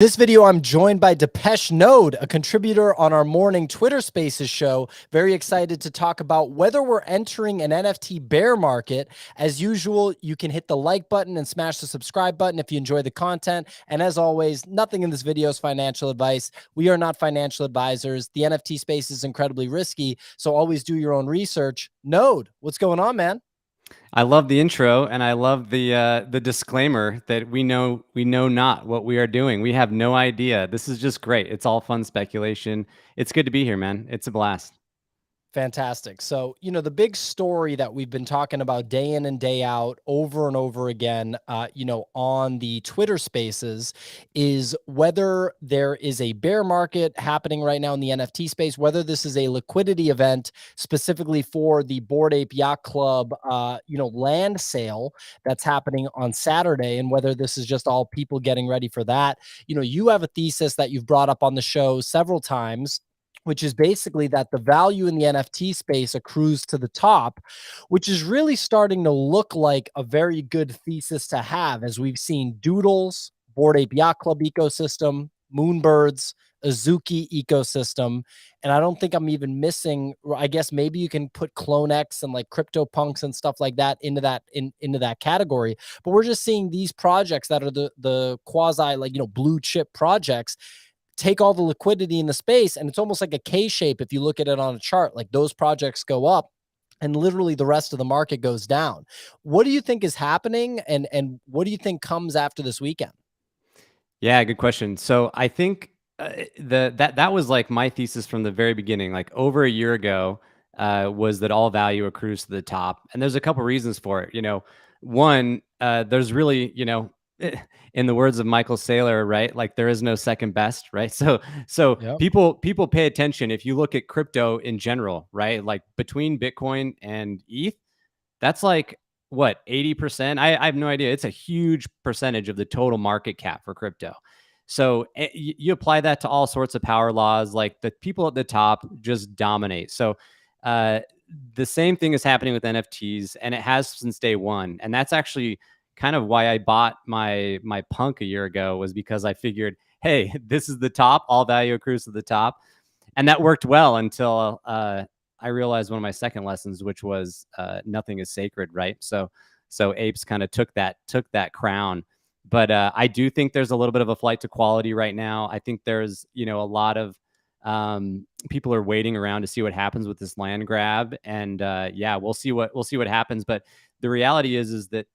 This video, I'm joined by Depeche Node, a contributor on our morning Twitter Spaces show. Very excited to talk about whether we're entering an NFT bear market. As usual, you can hit the like button and smash the subscribe button if you enjoy the content. And as always, nothing in this video is financial advice. We are not financial advisors. The NFT space is incredibly risky, so always do your own research. Node, what's going on, man? I love the intro, and I love the disclaimer that we know not what we are doing. We have no idea. This is just great. It's all fun speculation. It's good to be here, man. It's a blast. Fantastic. So, the big story that we've been talking about day in and day out over and over again, on the Twitter spaces is whether there is a bear market happening right now in the NFT space, whether this is a liquidity event specifically for the Bored Ape Yacht Club, land sale that's happening on Saturday, and whether this is just all people getting ready for that. You have a thesis that you've brought up on the show several times, which is basically that the value in the NFT space accrues to the top, which is really starting to look like a very good thesis to have, as we've seen Doodles, Bored Ape Yacht Club ecosystem, Moonbirds, Azuki ecosystem. And I don't think I'm even missing, I guess maybe you can put CloneX and like CryptoPunks and stuff like that into that category. But we're just seeing these projects that are the quasi blue chip projects take all the liquidity in the space, and it's almost like a K shape if you look at it on a chart. Like those projects go up and literally the rest of the market goes down. What do you think is happening, and what do you think comes after this weekend? Yeah, good question. So I think that was like my thesis from the very beginning. Like over a year ago, was that all value accrues to the top, and there's a couple reasons for it. One, there's really, in the words of Michael Saylor, right? Like there is no second best, right? So Yep. people pay attention. If you look at crypto in general, right? Like between Bitcoin and ETH, that's like what, 80%? I have no idea. It's a huge percentage of the total market cap for crypto. So you apply that to all sorts of power laws, like the people at the top just dominate. So uh, the same thing is happening with NFTs, and it has since day one. And that's actually kind of why I bought my punk a year ago, was because I figured, hey, this is the top, all value accrues to the top. And that worked well until I realized one of my second lessons, which was nothing is sacred, right? So apes kind of took that crown. But I do think there's a little bit of a flight to quality right now. I think there's a lot of people are waiting around to see what happens with this land grab, and yeah, we'll see what happens. But the reality is that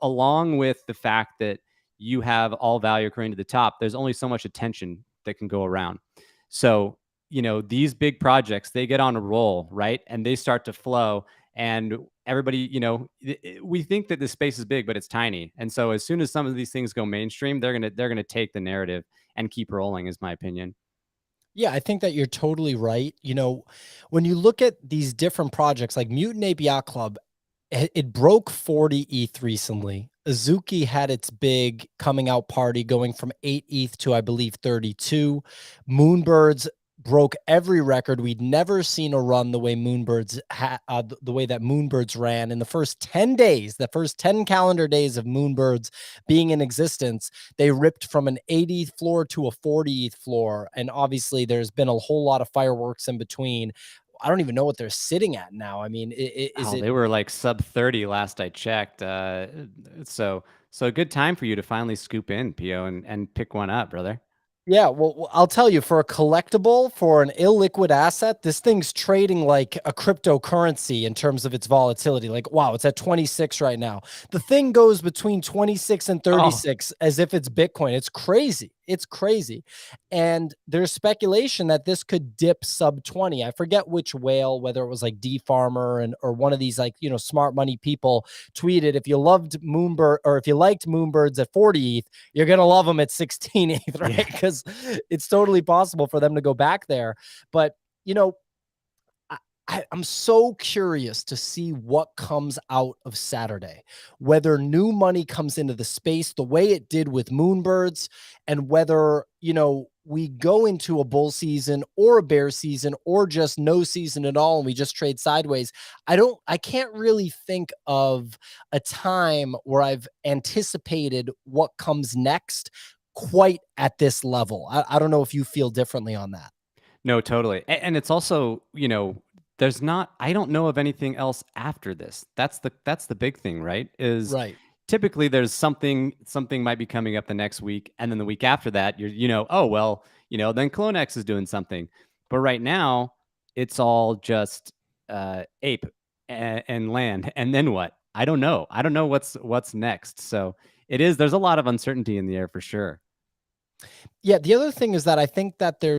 along with the fact that you have all value accruing to the top, there's only so much attention that can go around. So these big projects, they get on a roll, right? And they start to flow. And everybody, we think that this space is big, but it's tiny. And so as soon as some of these things go mainstream, they're gonna take the narrative and keep rolling, is my opinion. Yeah, I think that you're totally right. When you look at these different projects like Mutant Ape Yacht Club, it broke 40 ETH recently. Azuki had its big coming out party going from 8 ETH to, I believe, 32. Moonbirds broke every record. We'd never seen a run the way the way that Moonbirds ran in the first 10 days, the first 10 calendar days of Moonbirds being in existence. They ripped from an 80th floor to a 40th floor. And obviously there's been a whole lot of fireworks in between. I don't even know what they're sitting at now. I mean, is Oh, it? they were like sub 30 last I checked. So a good time for you to finally scoop in, Pio, and pick one up, brother. Yeah, well, I'll tell you, for a collectible, for an illiquid asset, this thing's trading like a cryptocurrency in terms of its volatility. Like, wow, it's at 26 right now. The thing goes between 26 and Oh, 36 as if it's Bitcoin. It's crazy. It's crazy. And there's speculation that this could dip sub 20. I forget which whale, whether it was like D Farmer or one of these like, smart money people tweeted, if you loved Moonbird, or if you liked Moonbirds at 40 ETH, you're going to love them at 16 ETH, right? yeah. Because it's totally possible for them to go back there. But, you know, I'm so curious to see what comes out of Saturday, whether new money comes into the space the way it did with Moonbirds, and whether, we go into a bull season or a bear season or just no season at all and we just trade sideways. I can't really think of a time where I've anticipated what comes next quite at this level. I don't know if you feel differently on that. No, totally. And it's also, there's not I don't know of anything else after this. That's the big thing, right? Is Right. typically there's something might be coming up the next week, and then the week after that, oh well, then CloneX is doing something. But right now, it's all just ape and land, and then what? I don't know. I don't know what's next. So there's a lot of uncertainty in the air for sure. Yeah, the other thing is that I think that there's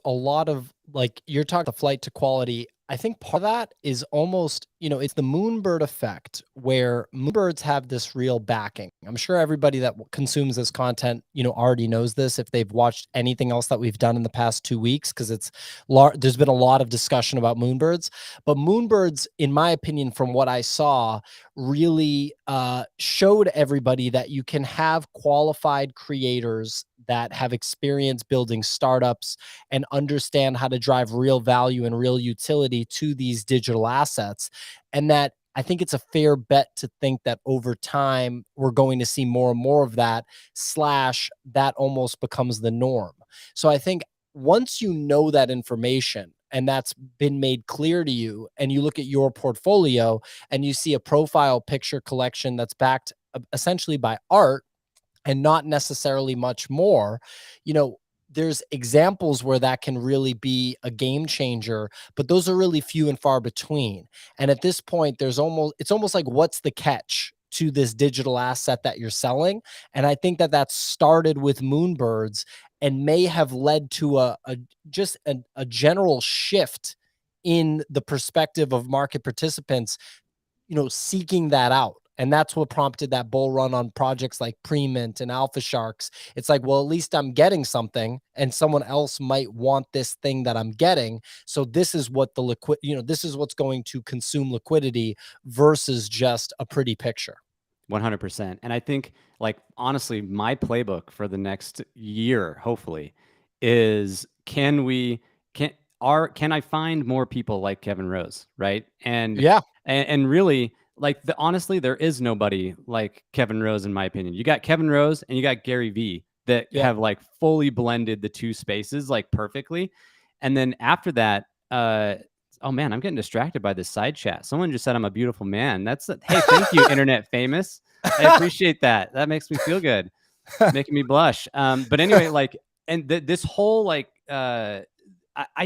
a lot of like you're talking the flight to quality. I think part of that is almost, it's the moonbird effect where moonbirds have this real backing. I'm sure everybody that consumes this content, already knows this if they've watched anything else that we've done in the past 2 weeks, because there's been a lot of discussion about moonbirds. But moonbirds, in my opinion, from what I saw, really showed everybody that you can have qualified creators that have experience building startups and understand how to drive real value and real utility to these digital assets. And that I think it's a fair bet to think that over time, we're going to see more and more of that, slash, that almost becomes the norm. So I think once you know that information and that's been made clear to you, and you look at your portfolio and you see a profile picture collection that's backed essentially by art and not necessarily much more, there's examples where that can really be a game changer, but those are really few and far between. And at this point, it's almost like, what's the catch to this digital asset that you're selling? And I think that that started with moonbirds and may have led to a general shift in the perspective of market participants, seeking that out. And that's what prompted that bull run on projects like Premint and Alpha Sharks. It's like, well, at least I'm getting something, and someone else might want this thing that I'm getting. So this is what this is what's going to consume liquidity versus just a pretty picture. 100%. And I think, like, honestly, my playbook for the next year, hopefully, is can I find more people like Kevin Rose, right? Yeah. And really, like, honestly, there is nobody like Kevin Rose in my opinion. You got Kevin Rose and you got Gary Vee that Yep. have like fully blended the two spaces like perfectly. And then after that, oh man, I'm getting distracted by this side chat. Someone just said I'm a beautiful man. Hey, thank you, internet famous. I appreciate that. That makes me feel good, making me blush. But anyway, like, and this whole like, I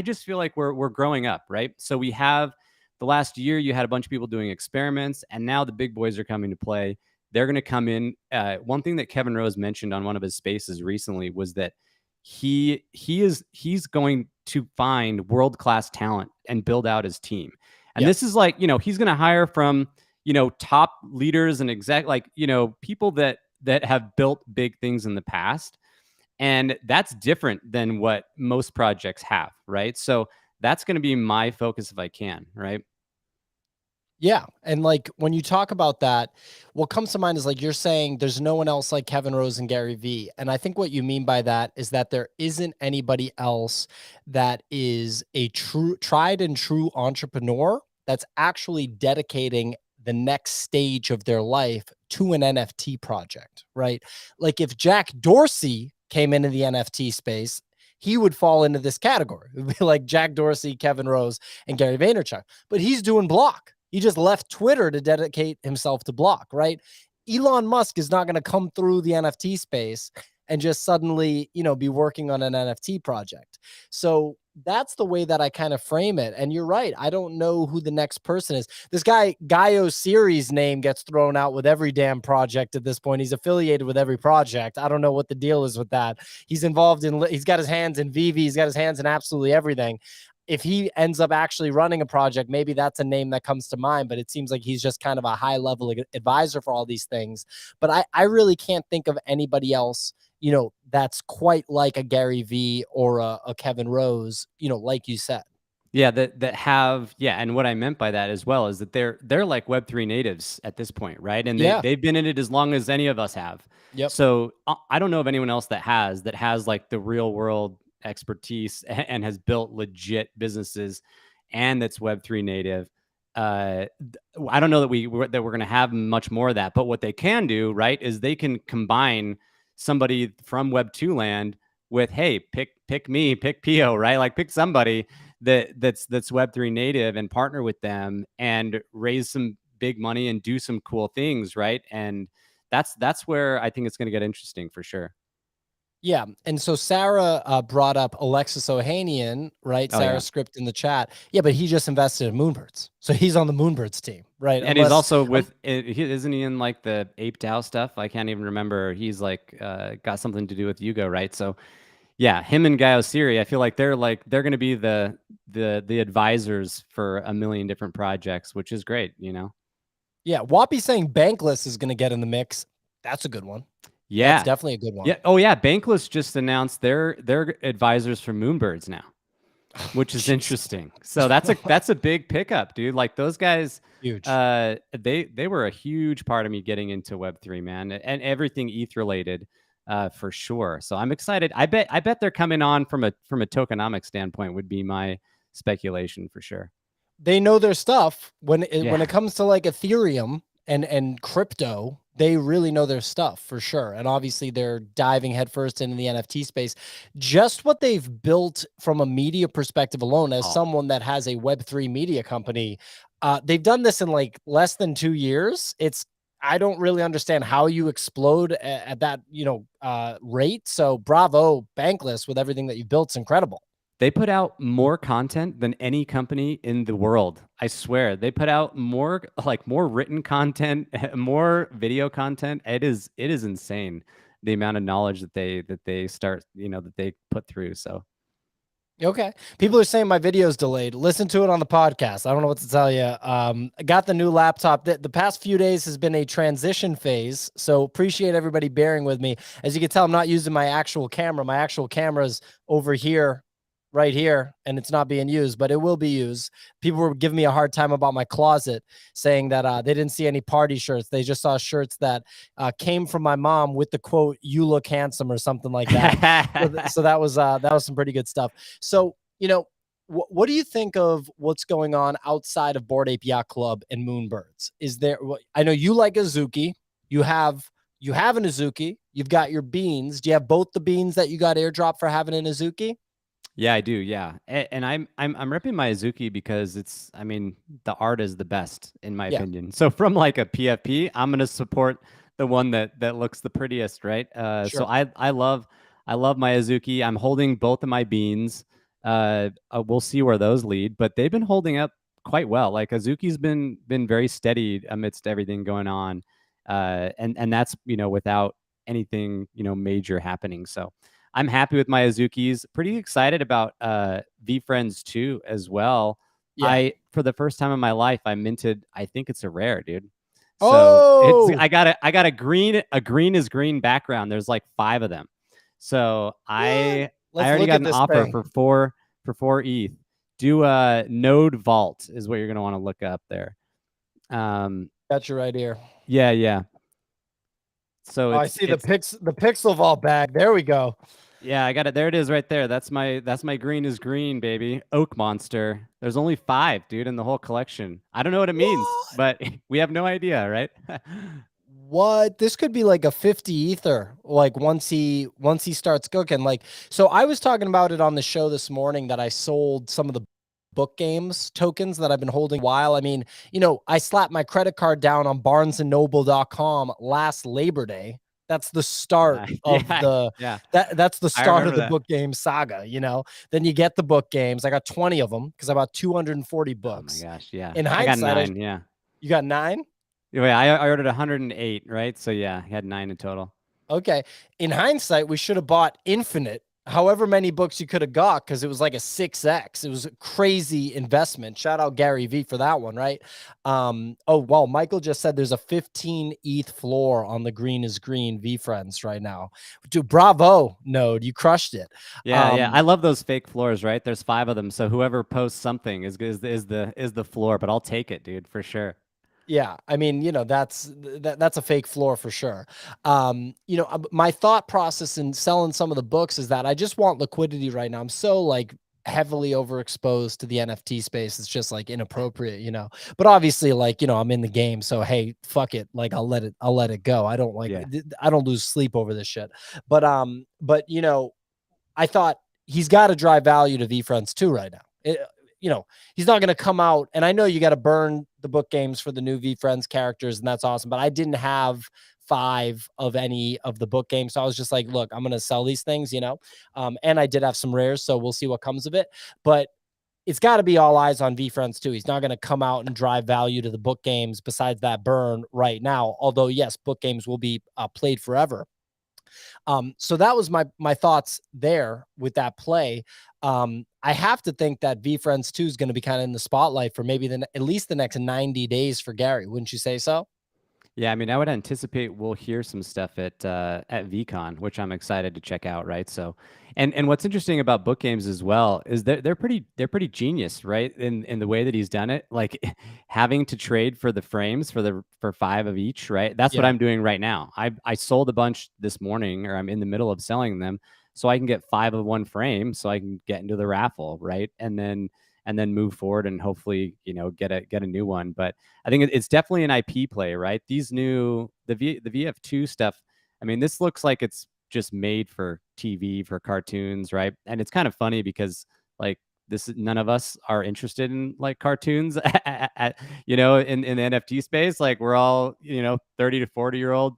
just feel like we're growing up, right? So we have the last year, you had a bunch of people doing experiments, and now the big boys are coming to play. They're going to come in. One thing that Kevin Rose mentioned on one of his spaces recently was that he's going to find world class talent and build out his team. And Yep. this is like, he's going to hire from top leaders and people that have built big things in the past, and that's different than what most projects have, right? So that's going to be my focus if I can, right? Yeah. And like when you talk about that, what comes to mind is like you're saying there's no one else like Kevin Rose and Gary Vee. And I think what you mean by that is that there isn't anybody else that is a true tried and true entrepreneur that's actually dedicating the next stage of their life to an NFT project, right? Like if Jack Dorsey came into the NFT space, he would fall into this category. It would be like Jack Dorsey, Kevin Rose, and Gary Vaynerchuk. But he's doing block. He just left Twitter to dedicate himself to block, right? Elon Musk is not going to come through the NFT space and just suddenly, be working on an NFT project. So that's the way that I kind of frame it. And you're right. I don't know who the next person is. This guy, Gaio Series name gets thrown out with every damn project at this point. He's affiliated with every project. I don't know what the deal is with that. He's got his hands in Vivi. He's got his hands in absolutely everything. If he ends up actually running a project, maybe that's a name that comes to mind, but it seems like he's just kind of a high level advisor for all these things. But I really can't think of anybody else, that's quite like a Gary Vee or a Kevin Rose, like you said. Yeah, and what I meant by that as well is that they're like Web3 natives at this point, right? And Yeah. they've been in it as long as any of us have. Yep. So I don't know of anyone else that has like the real world expertise and has built legit businesses and that's Web3 native. I don't know that we're going to have much more of that, but what they can do, right, is they can combine somebody from Web 2 land with, hey, pick me, pick Pio, right? Like pick somebody that's Web 3 native and partner with them and raise some big money and do some cool things, right? And that's where I think it's going to get interesting for sure. Yeah, and so Sarah brought up Alexis Ohanian, right? Oh Sarah yeah. script in the chat. Yeah, but he just invested in Moonbirds, so he's on the Moonbirds team, right? And he's Unless, also with, isn't he in like the Ape DAO stuff? I can't even remember. He's like got something to do with Yugo, right? So yeah, him and Guy Osiri, I feel like they're going to be the advisors for a million different projects, which is great, you know. yeah, Wappy saying Bankless is going to get in the mix. That's a good one. That's Yeah, definitely a good one. yeah. Oh yeah, Bankless just announced they're advisors for Moonbirds now, Oh, which is Jesus. interesting. So that's a big pickup, dude. Like those guys, Huge. they were a huge part of me getting into Web3, man, and everything ETH related, for sure. So I'm excited. I bet they're coming on from a tokenomics standpoint would be my speculation for sure. They know their stuff when Yeah. it comes to like Ethereum and crypto. They really know their stuff for sure. And obviously they're diving headfirst into the NFT space. Just what they've built from a media perspective alone, as Oh, someone that has a Web3 media company, they've done this in like less than 2 years. I don't really understand how you explode at that, rate. So bravo, Bankless, with everything that you've built. It's incredible. they put out more content than any company in the world. I swear. They put out more written content, more video content. It is insane the amount of knowledge that they start, that they put through. So Okay. People are saying my video's delayed. Listen to it on the podcast. I don't know what to tell you. I got the new laptop. The past few days has been a transition phase. So appreciate everybody bearing with me. As you can tell, I'm not using my actual camera. My actual camera's over here, right here, and it's not being used, but it will be used. People were giving me a hard time about my closet, saying that they didn't see any party shirts. They just saw shirts that came from my mom with the quote, "You look handsome," or something like that. So that was some pretty good stuff. So, what do you think of what's going on outside of Bored Ape Yacht Club and Moonbirds? Is there? I know you like Azuki. You have an Azuki. You've got your beans. Do you have both the beans that you got airdrop for having an Azuki? yeah, I do. Yeah, and I'm repping my Azuki because I mean, the art is the best in my Yeah, opinion. So from like a PFP, I'm gonna support the one that looks the prettiest, right? So sure. I love my Azuki. I'm holding both of my beans. We'll see where those lead, but they've been holding up quite well. Like Azuki's been very steady amidst everything going on, and that's without anything major happening. So I'm happy with my Azukis. Pretty excited about VeeFriends 2 as well. Yeah. For the first time in my life, I minted. I think it's a rare, dude. So it's Oh, I got a green is green background. There's like 5 of them. So what? I Let's already look got at an this offer thing. for four ETH. Do a node vault is what you're gonna want to look up there. Got you right here. Yeah, yeah. So Oh, I it's see the it's pixel vault bag. There we go. Yeah, I got it. There it is right there. That's my green is green, baby. Oak monster. There's only 5, dude, in the whole collection. I don't know what it means, What? but we have no idea, right? What? This could be like a 50 ether, like once he starts cooking. Like, so I was talking about it on the show this morning that I sold some of the book games tokens that I've been holding a while. I mean, I slapped my credit card down on barnesandnoble.com last Labor Day. That's the start of Yeah, the yeah. that's the I start of remember the that. book game saga. Then you get the book games. I got 20 of them because I bought 240 Oh my books. gosh, yeah. In I got hindsight, 9, yeah. you got 9? Yeah, I ordered 108, right? So yeah, I had 9 in total. Okay. In hindsight, we should have bought Infinite, however many books you could have got, because it was like a 6x. It was a crazy investment. Shout out Gary V for that one, right? Oh, well, Michael just said there's a 15 ETH floor on the green is green VeeFriends right now. Dude, bravo, Node. You crushed it. Yeah, yeah. I Um, love those fake floors, right? There's 5 of them. So whoever posts something is the floor, but I'll take it, dude, for sure. Yeah, I mean, that's a fake floor for sure. My thought process in selling some of the books is that I just want liquidity right now. I'm so like heavily overexposed to the NFT space. It's just like inappropriate, you know. But obviously, like, you know, I'm in the game, so hey, fuck it. Like I'll let it go. I don't like Yeah. I don't lose sleep over this shit. But you know, I thought he's got to drive value to VeeFriends too right now. You know, he's not going to come out, and I know you got to burn the book games for the new VeeFriends characters, and that's awesome. But I didn't have 5 of any of the book games, so I was just like, look, I'm going to sell these things, you know. And I did have some rares, so we'll see what comes of it. But it's got to be all eyes on VeeFriends too. He's not going to come out and drive value to the book games besides that burn right now. Although, yes, book games will be played forever. So that was my thoughts there with that play. I have to think that VeeFriends 2 is going to be kind of in the spotlight for maybe at least the next 90 days for Gary. Wouldn't you say so? Yeah, I mean, I would anticipate we'll hear some stuff at VCon, which I'm excited to check out, right? So, and what's interesting about book games as well is that they're pretty genius, right? In the way that he's done it, like having to trade for the frames for 5 of each, right? That's what Yeah. I'm doing right now. I sold a bunch this morning, or I'm in the middle of selling them, so I can get 5 of one frame, so I can get into the raffle, right? And then move forward and hopefully, get a new one. But I think it's definitely an IP play, right? The VF2 stuff. I mean, this looks like it's just made for TV, for cartoons, right? And it's kind of funny because like none of us are interested in like cartoons in the NFT space. Like we're all 30 to 40-year-old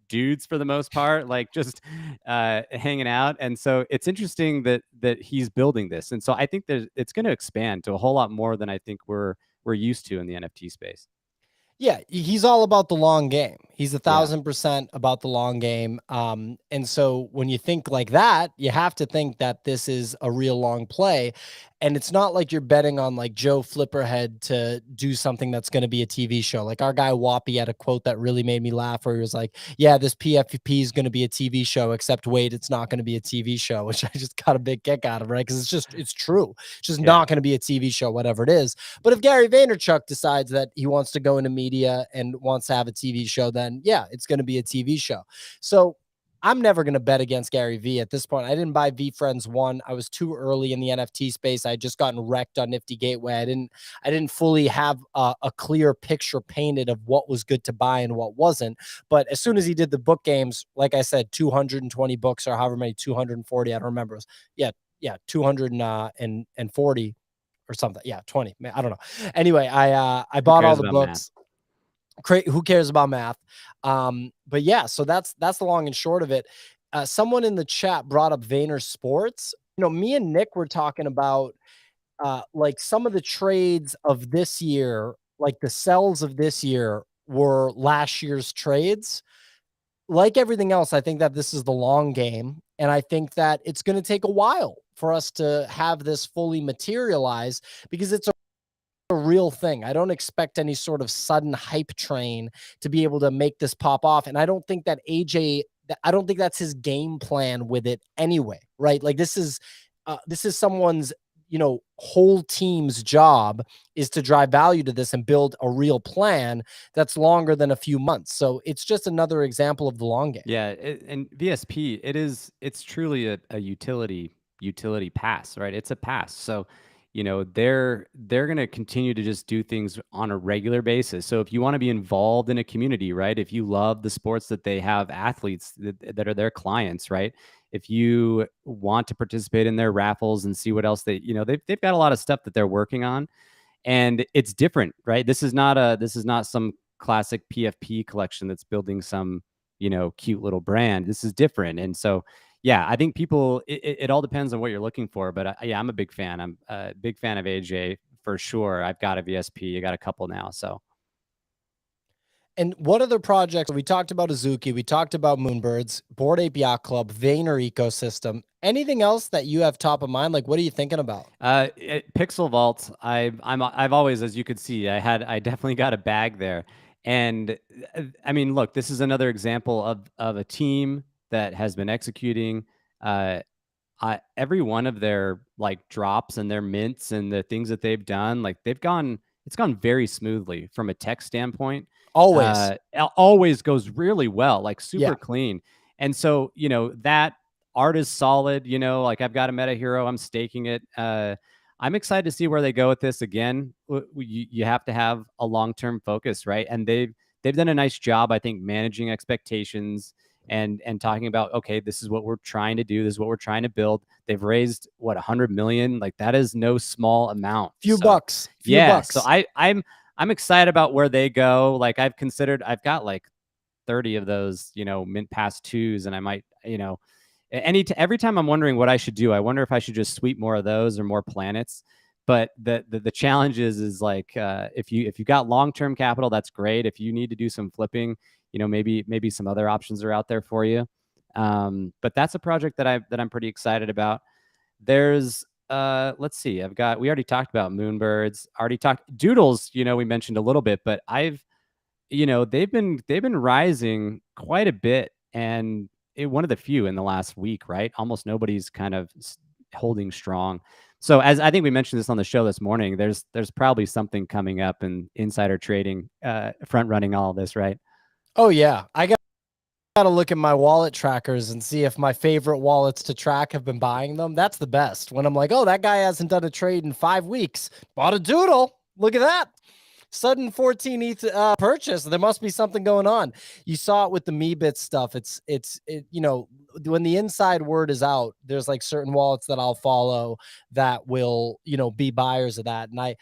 dudes for the most part, like just hanging out. And so it's interesting that he's building this. And so I think that it's going to expand to a whole lot more than I think we're used to in the NFT space. Yeah, he's all about the long game. He's Yeah. 1,000% about the long game. And so when you think like that, you have to think that this is a real long play. And it's not like you're betting on like Joe Flipperhead to do something that's going to be a TV show. Like our guy Whoppy had a quote that really made me laugh where he was like, yeah, this PFP is going to be a TV show, except wait, it's not going to be a TV show, which I just got a big kick out of, right? Because it's true. It's just Yeah. not going to be a TV show, whatever it is. But if Gary Vaynerchuk decides that he wants to go into media and wants to have a TV show, then yeah, it's going to be a TV show. So I'm never going to bet against Gary V at this point. I didn't buy VeeFriends 1. I was too early in the NFT space. I had just gotten wrecked on Nifty Gateway. I didn't fully have a clear picture painted of what was good to buy and what wasn't. But as soon as he did the book games, like I said, 220 books or however many, 240, I don't remember. Yeah, 240 or something. Yeah, 20. I don't know. Anyway, I Who bought all cares the about math? books. Who cares about math? But yeah, so that's the long and short of it. Someone in the chat brought up Vayner Sports. You know, me and Nick were talking about like some of the trades of this year, like the sells of this year were last year's trades. Like everything else, I think that this is the long game. And I think that it's going to take a while for us to have this fully materialize because it's a real thing. I don't expect any sort of sudden hype train to be able to make this pop off. And I don't think that I don't think that's his game plan with it anyway, right? Like this is someone's, you know, whole team's job is to drive value to this and build a real plan that's longer than a few months. So it's just another example of the long game. Yeah, and VSP, it's truly a utility pass, right? It's a pass. So, they're going to continue to just do things on a regular basis. So if you want to be involved in a community, right? If you love the sports that they have athletes that are their clients, right? If you want to participate in their raffles and see what else they've got a lot of stuff that they're working on, and it's different, right? This is not some classic PFP collection that's building some cute little brand. This is different. And so yeah, I think it all depends on what you're looking for. But yeah, I'm a big fan. I'm a big fan of AJ for sure. I've got a VSP. I got a couple now. So And what other projects? We talked about Azuki, we talked about Moonbirds, Board Ape Yacht Club, Vayner ecosystem. Anything else that you have top of mind? Like, what are you thinking about? Pixel Vault, I've always, as you could see, I definitely got a bag there. And I mean, look, this is another example of a team that has been executing. Every one of their like drops and their mints and the things that they've done, like it's gone very smoothly from a tech standpoint. Always. Always goes really well, like Yeah. super clean. And so, that art is solid. Like I've got a meta hero, I'm staking it. I'm excited to see where they go with this. Again, you have to have a long-term focus, right? And they've done a nice job, I think, managing expectations and talking about, okay, this is what we're trying to do, this is what we're trying to build. They've raised what, 100 million. Like that is no small amount. Few So bucks, few yeah, so bucks. I'm excited about where they go. Like I've got like 30 of those, mint pass twos, and I might, every time I'm wondering what I should do, I wonder if I should just sweep more of those or more planets. But the challenge is like, if you got long-term capital, that's great. If you need to do some flipping, maybe some other options are out there for you. But that's a project that I'm pretty excited about. There's let's see, we already talked about Moonbirds, already talked Doodles, we mentioned a little bit, but they've been rising quite a bit, and one of the few in the last week, right? Almost nobody's kind of holding strong. So as I think we mentioned this on the show this morning, there's probably something coming up in insider trading, front running all of this, right? Oh yeah, I got to look at my wallet trackers and see if my favorite wallets to track have been buying them. That's the best. When I'm like, oh, that guy hasn't done a trade in 5 weeks, bought a doodle. Look at that. Sudden 14 ETH purchase. There must be something going on. You saw it with the Meebit stuff. When the inside word is out, there's like certain wallets that I'll follow that will, be buyers of that. And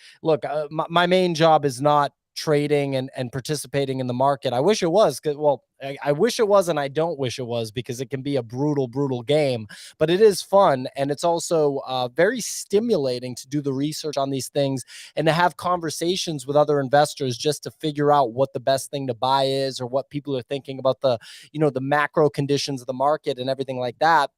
my main job is not trading and participating in the market. I wish it was, I wish it was, and I don't wish it was, because it can be a brutal game, but it is fun. And it's also very stimulating to do the research on these things and to have conversations with other investors just to figure out what the best thing to buy is, or what people are thinking about the macro conditions of the market and everything like that.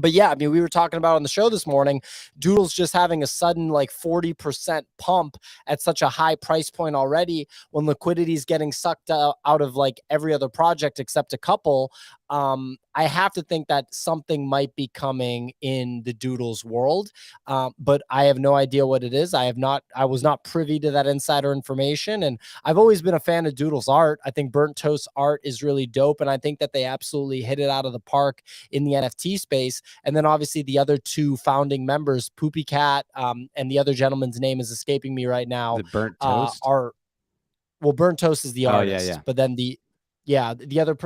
But yeah, I mean, we were talking about on the show this morning, Doodles just having a sudden like 40% pump at such a high price point already, when liquidity is getting sucked out of like every other project except a couple. I have to think that something might be coming in the Doodles world, but I have no idea what it is. I was not privy to that insider information, and I've always been a fan of Doodles art. I think Burnt Toast art is really dope, and I think that they absolutely hit it out of the park in the NFT space. And then obviously the other two founding members, Poopy Cat, and the other gentleman's name is escaping me right now, The burnt toast. are well, Burnt Toast is the Oh yeah, artist, yeah. but then the other,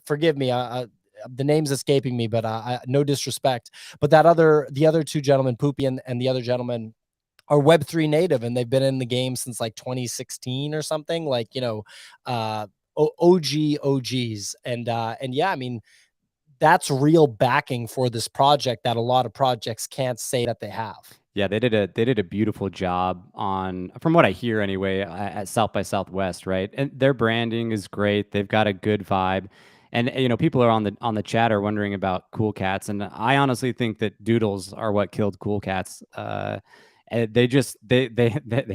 forgive me, the name's escaping me, but no disrespect, but the other two gentlemen, Poopy and the other gentleman, are Web3 native, and they've been in the game since like 2016 or something, like, uh, OGs. And yeah, I mean, that's real backing for this project that a lot of projects can't say that they have. Yeah, they did a beautiful job on, from what I hear anyway, at South by Southwest, right? And their branding is great. They've got a good vibe. And people are on the chat are wondering about Cool Cats, and I honestly think that Doodles are what killed Cool Cats. And they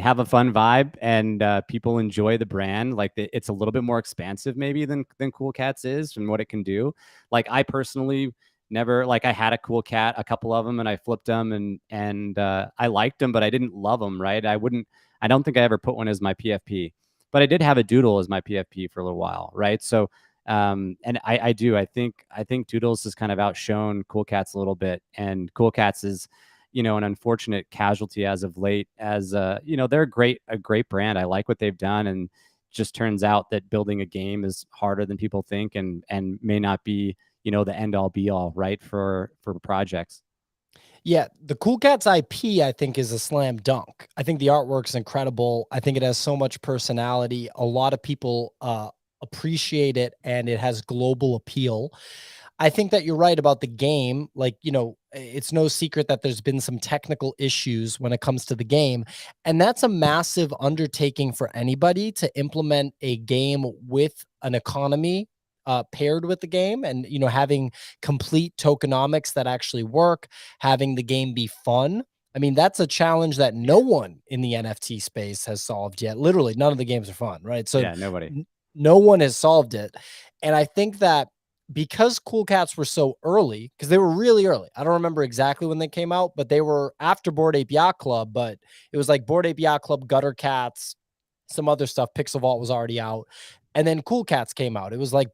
have a fun vibe, and people enjoy the brand. Like it's a little bit more expansive maybe than Cool Cats is and what it can do. Like I personally never, like, I had a Cool Cat, a couple of them, and I flipped them, and I liked them, but I didn't love them, right? I don't think I ever put one as my PFP, but I did have a Doodle as my PFP for a little while, right? So and I think Doodles has kind of outshone Cool Cats a little bit, and Cool Cats is an unfortunate casualty as of late, as they're a great brand. I like what they've done, and just turns out that building a game is harder than people think, and may not be the end all be all, right, for projects. Yeah, the Cool Cats IP, I think, is a slam dunk. I think the artwork's incredible. I think it has so much personality. A lot of people appreciate it, and it has global appeal. I think that you're right about the game. Like, it's no secret that there's been some technical issues when it comes to the game. And that's a massive undertaking for anybody to implement a game with an economy paired with the game, and, having complete tokenomics that actually work, having the game be fun. I mean, that's a challenge that no one in the NFT space has solved yet. Literally, none of the games are fun, right? So Yeah, nobody. no one has solved it. And I think that because Cool Cats were so early, because they were really early. I don't remember exactly when they came out, but they were after Bored Ape Yacht Club, but it was like Bored Ape Yacht Club, Gutter Cats, some other stuff. Pixel Vault was already out. And then Cool Cats came out. It was like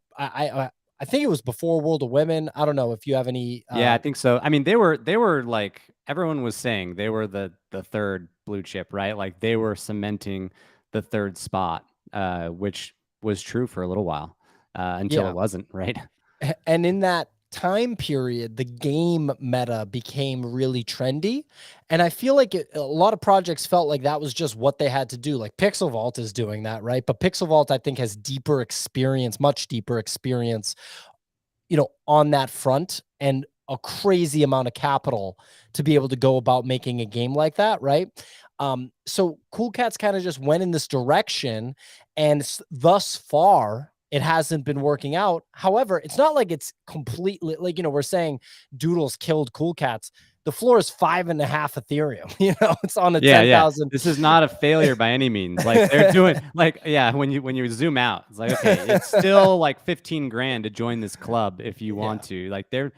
I think it was before World of Women. I don't know if you have any. Yeah, I think so. I mean, they were like everyone was saying they were the third blue chip, right? Like they were cementing the third spot, which was true for a little while until Yeah, it wasn't, right? and in that time period, the game meta became really trendy, and I feel like a lot of projects felt like that was just what they had to do. Like Pixel Vault is doing that, right? But Pixel Vault, I think, has deeper experience, much deeper experience, on that front, and a crazy amount of capital to be able to go about making a game like that, right? So Cool Cats kind of just went in this direction, and thus far, it hasn't been working out. However, it's not like it's completely like, we're saying Doodles killed Cool Cats. The floor is 5.5 Ethereum. It's on a Yeah, yeah. 10,000. This is not a failure by any means. Like they're doing like yeah, when you zoom out, it's like okay, it's still like 15 grand to join this club if you want Yeah. to. Like they're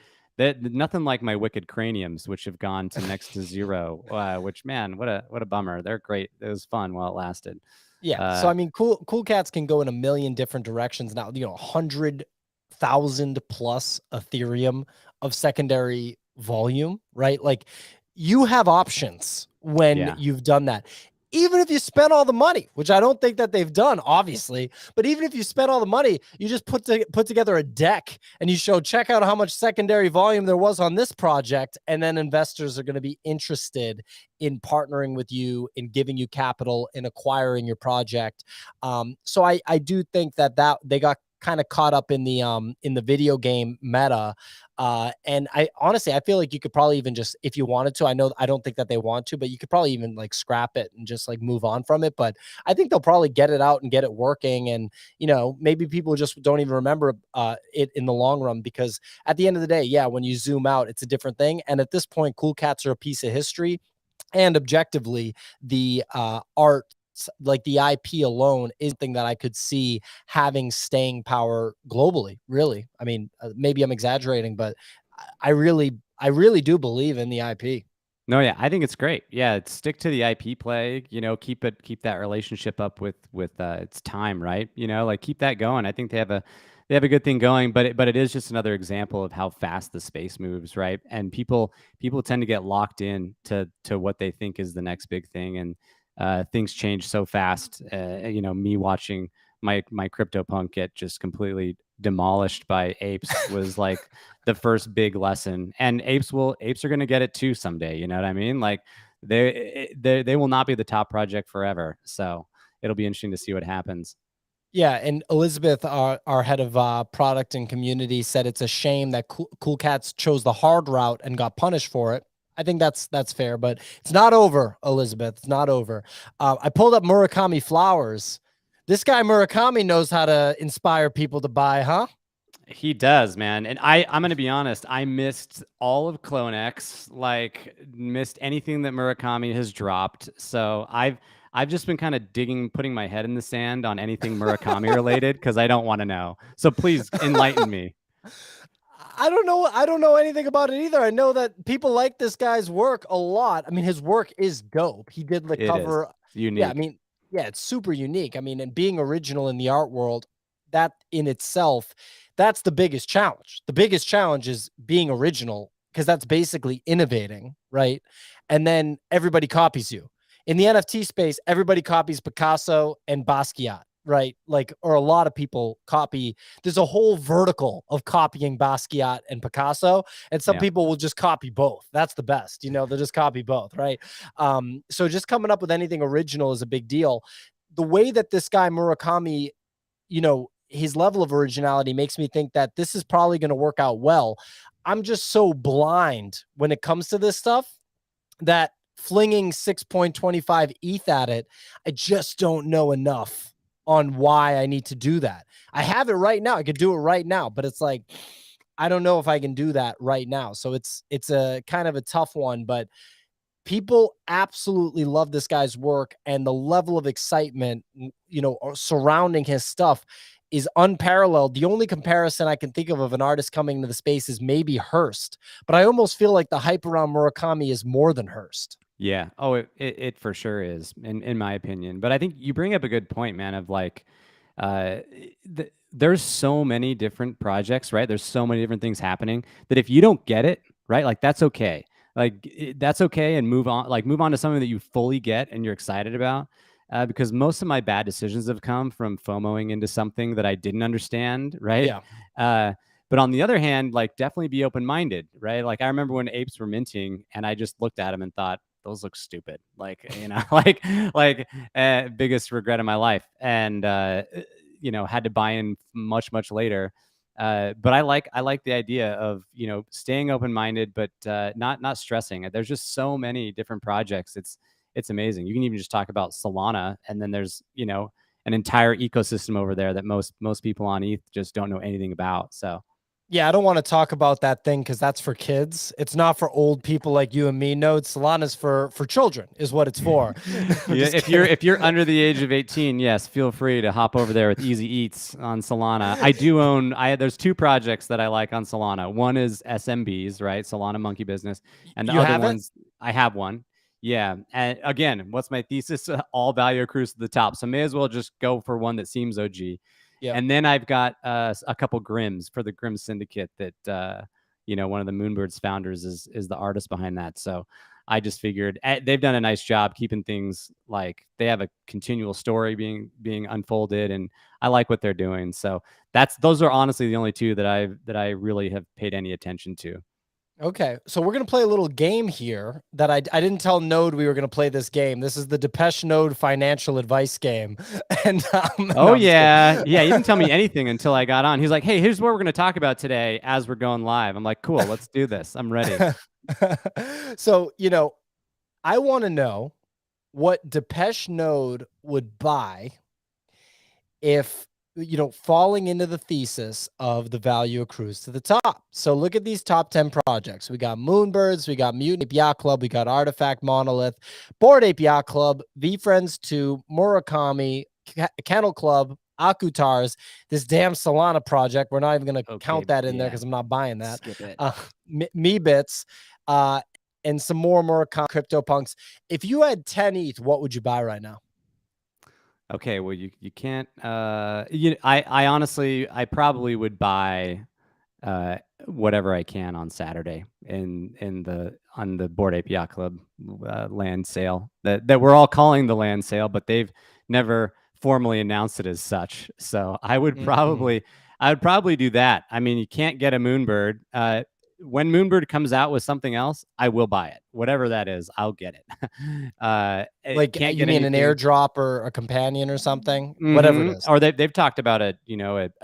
nothing like my wicked craniums, which have gone to next to zero. Which man, what a bummer. They're great. It was fun while it lasted. Yeah. So Uh, I mean, cool cats can go in a million different directions now. 100,000 plus Ethereum of secondary volume, right? Like you have options when yeah. you've done that. Even if you spent all the money, which I don't think that they've done, obviously, but even if you spent all the money, you just put together a deck and you show, check out how much secondary volume there was on this project, and then investors are going to be interested in partnering with you, in giving you capital, in acquiring your project. So I do think that they got kind of caught up in the video game meta. And I honestly, I feel like you could probably even just, if you wanted to, I don't think that they want to, but you could probably even like scrap it and just like move on from it. But I think they'll probably get it out and get it working. And, maybe people just don't even remember it in the long run, because at the end of the day, yeah, when you zoom out, it's a different thing. And at this point, Cool Cats are a piece of history, and objectively, the art, like the IP alone, is something that I could see having staying power globally. Really, I mean, maybe I'm exaggerating, but I really do believe in the IP. No, yeah, I think it's great. Yeah, stick to the IP play. Keep that relationship up with its time, right? Like keep that going. I think they have a good thing going, but it is just another example of how fast the space moves, right? And people tend to get locked in to what they think is the next big thing, and things change so fast. Me watching my CryptoPunk get just completely demolished by apes was like the first big lesson. And apes are going to get it too someday. You know what I mean? Like they will not be the top project forever. So it'll be interesting to see what happens. Yeah, and Elizabeth, our head of product and community, said it's a shame that cool Cats chose the hard route and got punished for it. I think that's fair, but it's not over, Elizabeth. It's not over. I pulled up Murakami Flowers. This guy Murakami knows how to inspire people to buy, huh? He does, man. And I'm gonna be honest, I missed all of Clone X, like missed anything that Murakami has dropped. So I've just been kind of putting my head in the sand on anything Murakami related because I don't want to know. So please enlighten me. I don't know. I don't know anything about it either. I know that people like this guy's work a lot. I mean, his work is dope. He did the It is cover. Yeah, I unique. mean, yeah, it's super unique. I mean, and being original in the art world, that in itself, that's the biggest challenge. The biggest challenge is being original, because that's basically innovating, right? And then everybody copies you. In the NFT space, everybody copies Picasso and Basquiat, right? Like, or a lot of people copy. There's a whole vertical of copying Basquiat and Picasso, and some Yeah. people will just copy both. That's the best, they'll just copy both, right? So just coming up with anything original is a big deal. The way that this guy Murakami, his level of originality makes me think that this is probably going to work out well. I'm just so blind when it comes to this stuff that flinging 6.25 ETH at it, I just don't know enough on why I need to do that. I have it right now. I could do it right now, but it's like, I don't know if I can do that right now. So it's a kind of a tough one, but people absolutely love this guy's work, and the level of excitement, surrounding his stuff is unparalleled. The only comparison I can think of an artist coming into the space is maybe Hearst, but I almost feel like the hype around Murakami is more than Hearst. Yeah. Oh, it for sure is, in my opinion. But I think you bring up a good point, man, of like, uh, the there's so many different projects, right? There's so many different things happening that if you don't get it, right, like that's okay. That's okay, and move on. Like move on to something that you fully get and you're excited about. Because most of my bad decisions have come from FOMOing into something that I didn't understand, right? Yeah. Uh, but on the other hand, like definitely be open minded, right? Like I remember when apes were minting, and I just looked at them and thought those look stupid, like biggest regret of my life, and had to buy in much later. But I like the idea of staying open minded, but not stressing. There's just so many different projects. It's amazing. You can even just talk about Solana, and then there's an entire ecosystem over there that most people on ETH just don't know anything about. So Yeah, I don't want to talk about that thing because that's for kids. It's not for old people like you and me. No, Solana's for children, is what it's for. I'm yeah, just if you're kidding. if you're under the age of 18, yes, feel free to hop over there with Easy Eats on Solana. I do own there's two projects that I like on Solana. One is SMBs, right? Solana Monkey Business, and the You other have it? one's I have one. Yeah, and again, what's my thesis? All value accrues to the top, so may as well just go for one that seems OG. Yep. And then I've got a couple Grims for the Grim Syndicate that one of the Moonbirds founders is the artist behind that. So I just figured they've done a nice job keeping things like they have a continual story being unfolded, and I like what they're doing. So those are honestly the only two that I really have paid any attention to. Okay, so we're gonna play a little game here that I didn't tell Node we were gonna play this game. This is the Depeche Node financial advice game, and no, Oh I'm just yeah, kidding. yeah. He didn't tell me anything until I got on. He's like, "Hey, here's what we're going to talk about today as we're going live." I'm like, "Cool, let's do this. I'm ready." So I want to know what Depeche Node would buy if falling into the thesis of the value accrues to the top. So look at these top 10 projects. We got Moonbirds, we got Mutant Ape Yacht Club, we got Artifact Monolith, Bored Ape Yacht Club, VeeFriends 2, Murakami, Kennel Club, Akutars, this damn Solana project. We're not even going to Okay, count that in there yeah, because I'm not buying that. skip it. Me Bits, and some more Murakami CryptoPunks. If you had 10 ETH, what would you buy right now? Okay, well you can't I honestly I probably would buy uh whatever I can on Saturday in the on the Bored Ape Yacht Club land sale that we're all calling the land sale, but they've never formally announced it as such. So Mm-mm. I would probably do that. I mean, you can't get a Moonbird. When Moonbird comes out with something else, I will buy it. Whatever that is, I'll get it. Like, Can't you get mean an anything. airdrop or a companion or something? Whatever it Mm-hmm. is. Or they've talked about a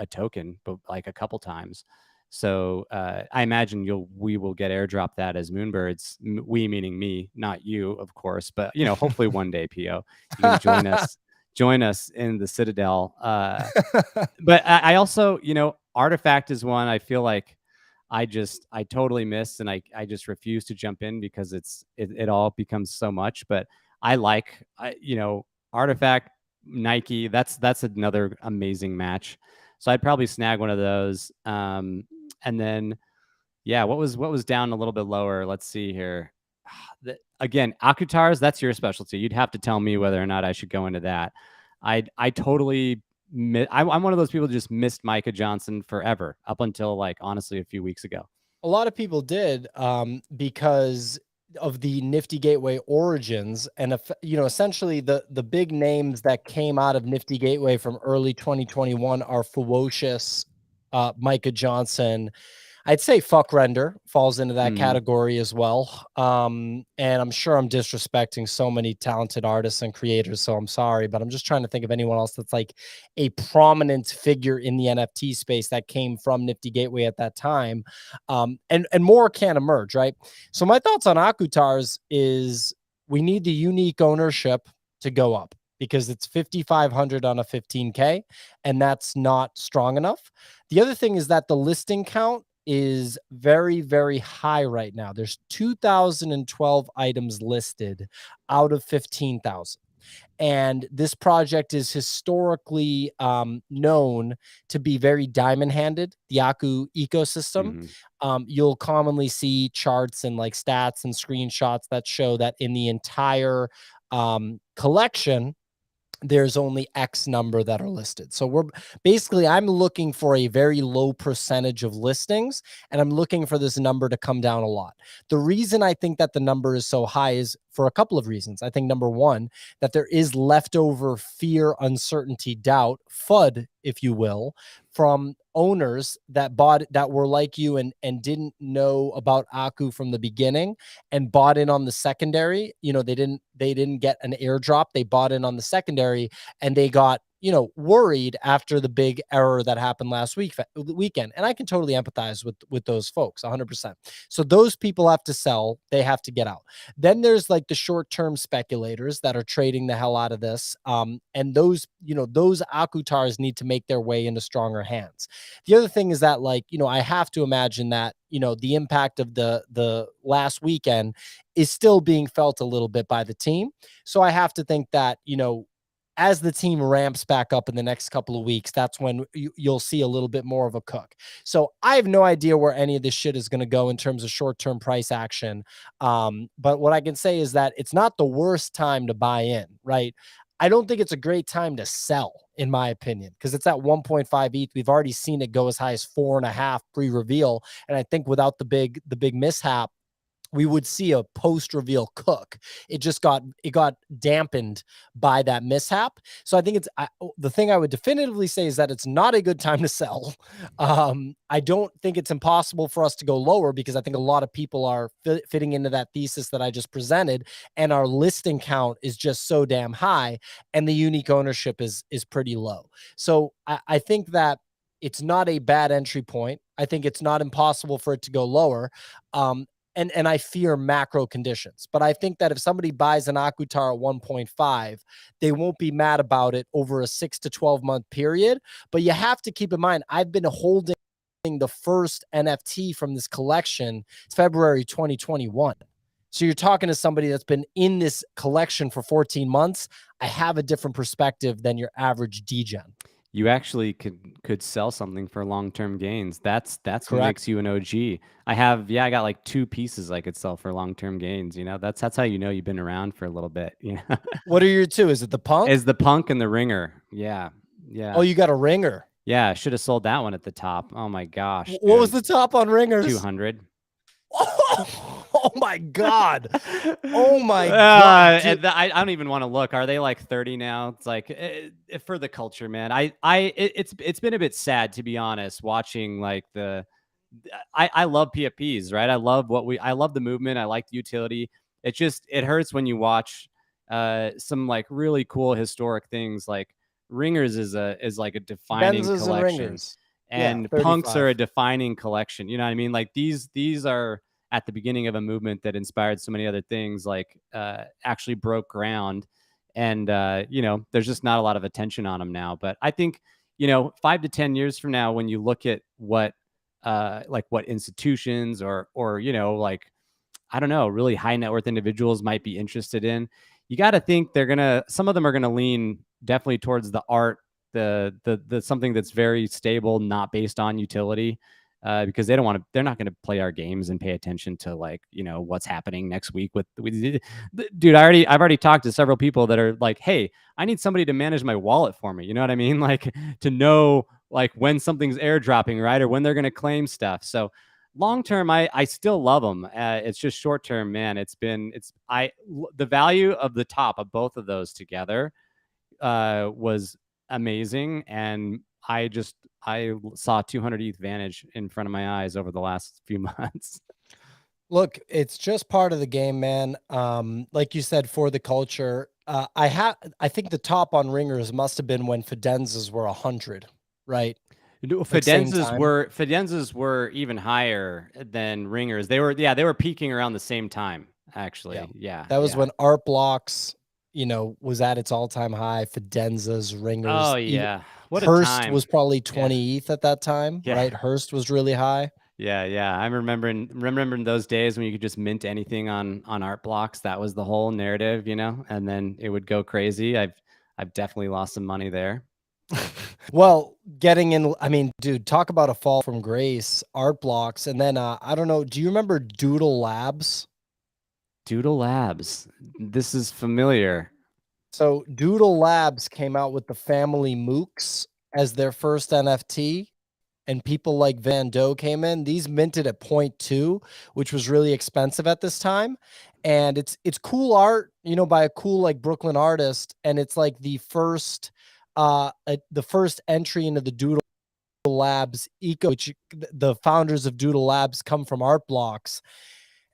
token, but like a couple times. So I imagine we will get airdrop that as Moonbirds. We meaning me, not you, of course. But hopefully one day, Po, you can join us in the Citadel. But I also, Artifact is one I feel like I totally missed, and I just refuse to jump in because it all becomes so much. But Artifact, Nike, that's another amazing match. So I'd probably snag one of those. And then yeah, what was down a little bit lower? Let's see here. Again, Akutars, that's your specialty. You'd have to tell me whether or not I should go into that. I totally I'm one of those people who just missed Micah Johnson forever up until like honestly a few weeks ago. A lot of people did, because of the Nifty Gateway origins, and essentially the big names that came out of Nifty Gateway from early 2021 are Ferocious, Micah Johnson. I'd say Fuck Render falls into that Mm. category as well. And I'm sure I'm disrespecting so many talented artists and creators, so I'm sorry, but I'm just trying to think of anyone else that's like a prominent figure in the NFT space that came from Nifty Gateway at that time. And more can emerge, right? So my thoughts on Akutars is we need the unique ownership to go up because it's 5,500 on a 15K, and that's not strong enough. The other thing is that the listing count is very, very high right now. There's 2,012 items listed out of 15,000. And this project is historically known to be very diamond handed, the Aku ecosystem. Hmm. You'll commonly see charts and like stats and screenshots that show that in the entire collection, there's only X number that are listed. So we're basically, I'm looking for a very low percentage of listings, and I'm looking for this number to come down a lot. The reason I think that the number is so high is for a couple of reasons. I think number one, that there is leftover fear, uncertainty, doubt, FUD, if you will, from owners that bought, that were like you and didn't know about Aku from the beginning and bought in on the secondary. They didn't get an airdrop. They bought in on the secondary, and they got, worried after the big error that happened last weekend. And I can totally empathize with those folks 100%. So those people have to sell, they have to get out. Then there's like the short-term speculators that are trading the hell out of this. And those Akutars need to make their way into stronger hands. The other thing is that, like, I have to imagine that, the impact of the last weekend is still being felt a little bit by the team. So I have to think that, as the team ramps back up in the next couple of weeks, that's when you'll see a little bit more of a cook. So I have no idea where any of this shit is going to go in terms of short-term price action. But what I can say is that it's not the worst time to buy in, right? I don't think it's a great time to sell, in my opinion, because it's at 1.5 ETH. We've already seen it go as high as 4.5 pre-reveal. And I think without the big mishap, we would see a post-reveal cook. It got dampened by that mishap. So I think the thing I would definitively say is that it's not a good time to sell. I don't think it's impossible for us to go lower, because I think a lot of people are fitting into that thesis that I just presented, and our listing count is just so damn high, and the unique ownership is pretty low. So I think that it's not a bad entry point. I think it's not impossible for it to go lower. And I fear macro conditions. But I think that if somebody buys an Akutar at 1.5, they won't be mad about it over a 6 to 12-month period. But you have to keep in mind, I've been holding the first NFT from this collection. It's February 2021. So you're talking to somebody that's been in this collection for 14 months. I have a different perspective than your average degen. You actually could sell something for long-term gains. That's what Correct. makes you an OG. I got like 2 pieces I could sell for long-term gains, That's how you've been around for a little bit, What are your two? Is it the punk? Is the punk and the ringer. Yeah. Oh, you got a ringer. Yeah, should have sold that one at the top. Oh my gosh. What was the top on ringers? 200. Oh my god. Oh my god. I don't even want to look. Are they like 30 now? It's like for the culture, man. It's been a bit sad, to be honest, watching like I love PFPs, right? I love the movement. I like the utility. It hurts when you watch some like really cool historic things. Like ringers is like a defining Benzes collection. And yeah, punks are a defining collection. You know what I mean? Like these are at the beginning of a movement that inspired so many other things, like actually broke ground. And there's just not a lot of attention on them now. But I think 5 to 10 years from now, when you look at what institutions or like, I don't know, really high net worth individuals might be interested in, you got to think some of them are gonna lean definitely towards the art, the something that's very stable, not based on utility, because they're not going to play our games and pay attention to like what's happening next week with dude. I've already talked to several people that are like, hey, I need somebody to manage my wallet for me, you know what I mean, like to know like when something's airdropping, right, or when they're going to claim stuff. So long term, I still love them. It's just short term, man. The value of the top of both of those together was amazing, and I saw 200 ETH vanish in front of my eyes over the last few months. Look, it's just part of the game, man. Like you said, for the culture. I think the top on ringers must have been when Fidenzas were 100, right? Fidenzas were even higher than ringers. They were peaking around the same time, actually. Yeah. That was when Art Blocks, was at its all-time high. Fidenzas, ringers. Oh yeah. What a Hearst time. was probably 20 ETH at that time, right? Hearst was really high. Yeah. I'm remembering those days when you could just mint anything on Art Blocks. That was the whole narrative, and then it would go crazy. I've definitely lost some money there. Well, getting in, I mean, dude, talk about a fall from grace. Art Blocks, and then I don't know, do you remember Doodle Labs? Doodle Labs. This is familiar. So Doodle Labs came out with the Family Mooks as their first NFT, and people like Van Doe came in. These minted at point 0.2, which was really expensive at this time. And it's cool art, by a cool like Brooklyn artist, and it's like the first entry into the Doodle Labs eco, which the founders of Doodle Labs come from art blocks.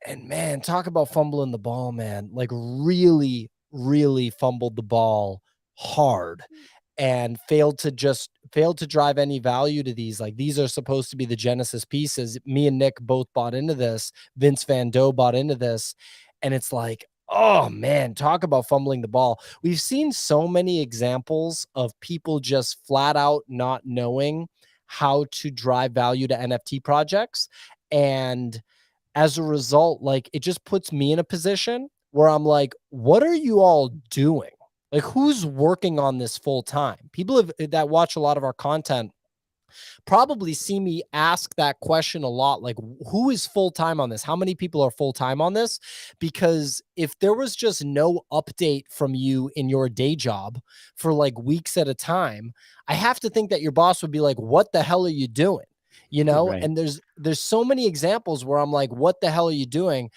And man, talk about fumbling the ball, man. Like really, really fumbled the ball hard and failed to drive any value to these. Like these are supposed to be the Genesis pieces. Me and Nick both bought into this. Vince Van Doe bought into this. And it's like, oh man, talk about fumbling the ball. We've seen so many examples of people just flat out not knowing how to drive value to NFT projects. And as a result, like it just puts me in a position where I'm like, what are you all doing? Like, who's working on this full time? That watch a lot of our content probably see me ask that question a lot. Like, who is full time on this? How many people are full time on this? Because if there was just no update from you in your day job for like weeks at a time, I have to think that your boss would be like, what the hell are you doing? Right. And there's so many examples where I'm like, what the hell are you doing?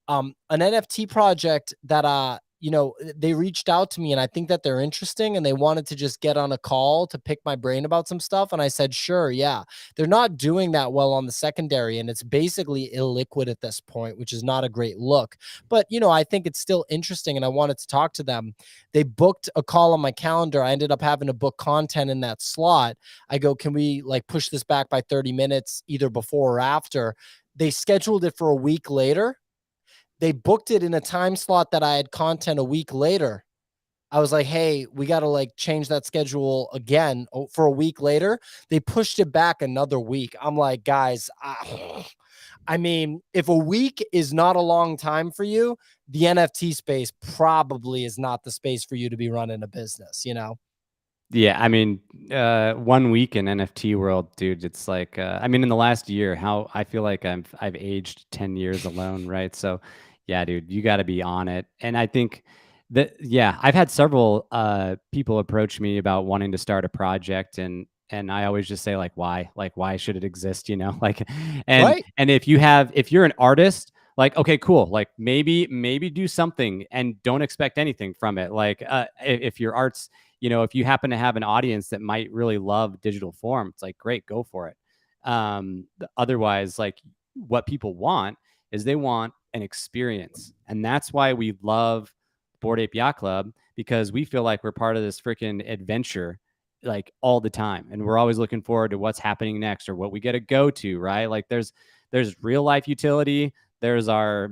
An NFT project that they reached out to me, and I think that they're interesting, and they wanted to just get on a call to pick my brain about some stuff, and I said, sure, yeah. They're not doing that well on the secondary, and it's basically illiquid at this point, which is not a great look. But I think it's still interesting, and I wanted to talk to them. They booked a call on my calendar. I ended up having to book content in that slot. I go, can we like push this back by 30 minutes, either before or after? They scheduled it for a week later. They booked it in a time slot that I had content a week later. I was like, hey, we got to like change that schedule again for a week later. They pushed it back another week. I'm like, guys, I mean, if a week is not a long time for you, the NFT space probably is not the space for you to be running a business. Yeah, I mean, 1 week in NFT world, dude, it's like, I mean, in the last year, how I feel like I've aged 10 years alone, right? So, yeah, dude, you got to be on it. And I think that, yeah, I've had several people approach me about wanting to start a project, and I always just say like, why? Like, why should it exist? Like, and Right. and if you're an artist, like, okay, cool, like maybe do something and don't expect anything from it. Like, if your art's, if you happen to have an audience that might really love digital form, it's like, great, go for it. Otherwise, like, what people want is they want an experience. And that's why we love Bored Ape Yacht Club, because we feel like we're part of this freaking adventure like all the time. And we're always looking forward to what's happening next or what we get to go to, right? Like there's real life utility. There's our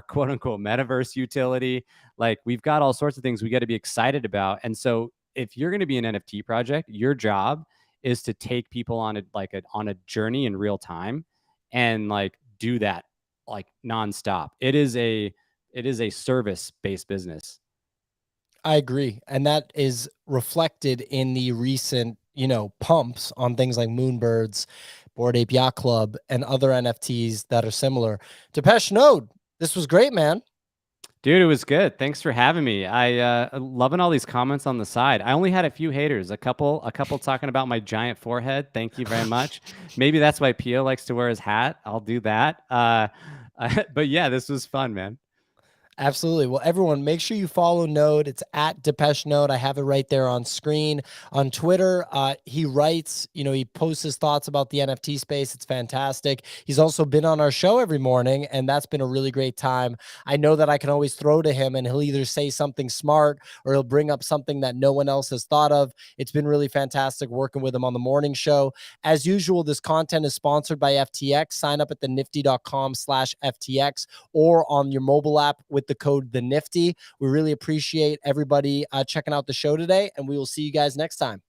quote unquote metaverse utility. Like we've got all sorts of things we got to be excited about. And so if you're going to be an NFT project, your job is to take people on a journey in real time and like do that like nonstop. It is a service based business. I agree. And that is reflected in the recent, pumps on things like Moonbirds, Bored Ape Yacht Club, and other NFTs that are similar. Depeche Node, this was great, man. Dude, it was good. Thanks for having me. I loving all these comments on the side. I only had a few haters, a couple talking about my giant forehead. Thank you very much. Maybe that's why Pio likes to wear his hat. I'll do that. But yeah, this was fun, man. Absolutely. Well, everyone, make sure you follow Node. It's at Depeche Node. I have it right there on screen. On Twitter, he writes, he posts his thoughts about the NFT space. It's fantastic. He's also been on our show every morning, and that's been a really great time. I know that I can always throw to him, and he'll either say something smart or he'll bring up something that no one else has thought of. It's been really fantastic working with him on the morning show. As usual, this content is sponsored by FTX. Sign up at thenifty.com/FTX or on your mobile app with the code The Nifty. We really appreciate everybody checking out the show today, and we will see you guys next time.